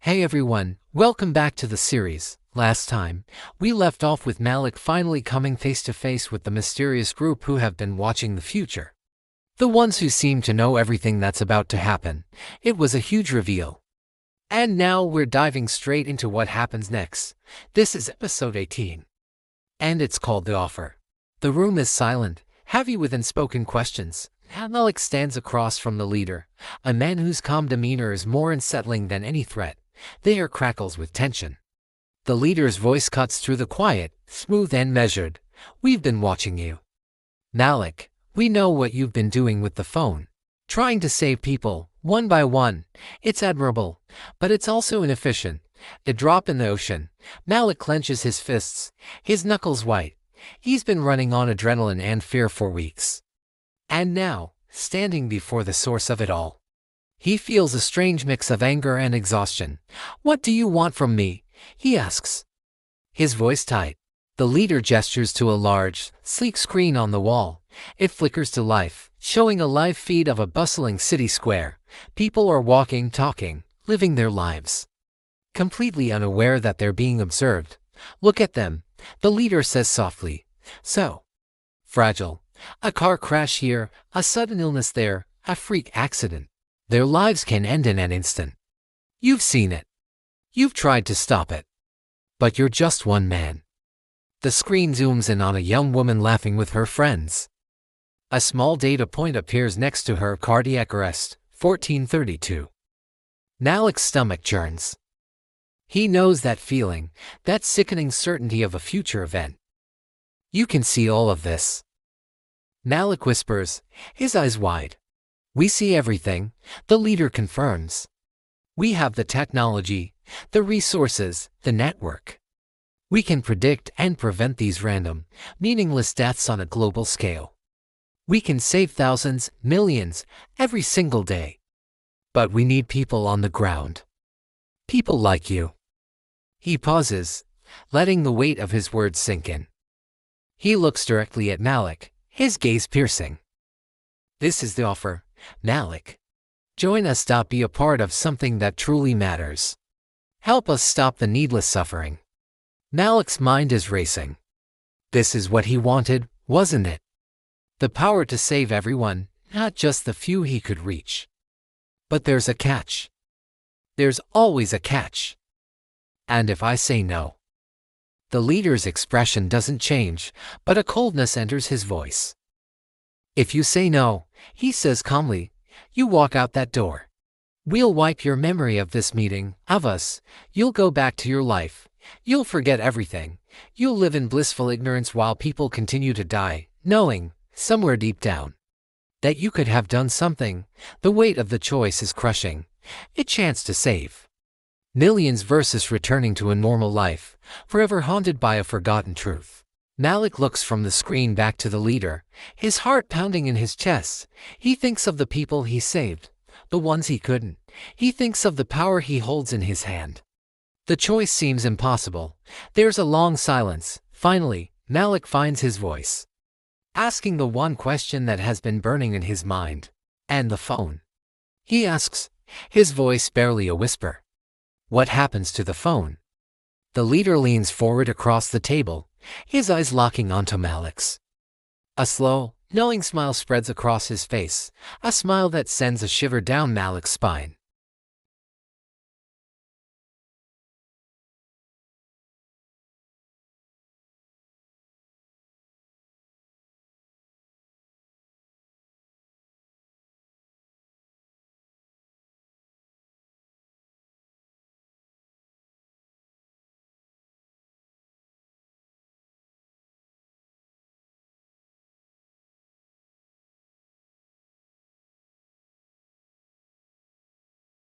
Hey everyone, welcome back to the series. Last time, we left off with Malik finally coming face to face with the mysterious group who have been watching the future. The ones who seem to know everything that's about to happen. It was a huge reveal. And now we're diving straight into what happens next. This is episode 18. And it's called The Offer. The room is silent, heavy with unspoken questions. Malik stands across from the leader, a man whose calm demeanor is more unsettling than any threat. The air crackles with tension. The leader's voice cuts through the quiet, smooth and measured. We've been watching you. Malik, we know what you've been doing with the phone. Trying to save people, one by one. It's admirable, but it's also inefficient. A drop in the ocean. Malik clenches his fists, his knuckles white. He's been running on adrenaline and fear for weeks. And now, standing before the source of it all, he feels a strange mix of anger and exhaustion. What do you want from me? He asks. His voice tight. The leader gestures to a large, sleek screen on the wall. It flickers to life, showing a live feed of a bustling city square. People are walking, talking, living their lives, completely unaware that they're being observed. Look at them, the leader says softly. So fragile. A car crash here, a sudden illness there, a freak accident. Their lives can end in an instant. You've seen it. You've tried to stop it. But you're just one man. The screen zooms in on a young woman laughing with her friends. A small data point appears next to her: cardiac arrest, 1432. Malik's stomach churns. He knows that feeling, that sickening certainty of a future event. You can see all of this. Malik whispers, his eyes wide. We see everything, the leader confirms. We have the technology, the resources, the network. We can predict and prevent these random, meaningless deaths on a global scale. We can save thousands, millions, every single day. But we need people on the ground. People like you. He pauses, letting the weight of his words sink in. He looks directly at Malik, his gaze piercing. This is the offer, Malik. Join us. Be a part of something that truly matters. Help us stop the needless suffering. Malik's mind is racing. This is what he wanted, wasn't it? The power to save everyone, not just the few he could reach. But there's a catch. There's always a catch. And if I say no? The leader's expression doesn't change, but a coldness enters his voice. If you say no, he says calmly, you walk out that door. We'll wipe your memory of this meeting, of us. You'll go back to your life. You'll forget everything. You'll live in blissful ignorance while people continue to die, knowing, somewhere deep down, that you could have done something. The weight of the choice is crushing. A chance to save millions versus returning to a normal life, forever haunted by a forgotten truth. Malik looks from the screen back to the leader, his heart pounding in his chest. He thinks of the people he saved, the ones he couldn't. He thinks of the power he holds in his hand. The choice seems impossible. There's a long silence. Finally, Malik finds his voice, asking the one question that has been burning in his mind. And the phone? He asks, his voice barely a whisper. What happens to the phone? The leader leans forward across the table, his eyes locking onto Malik's. A slow, knowing smile spreads across his face, a smile that sends a shiver down Malik's spine.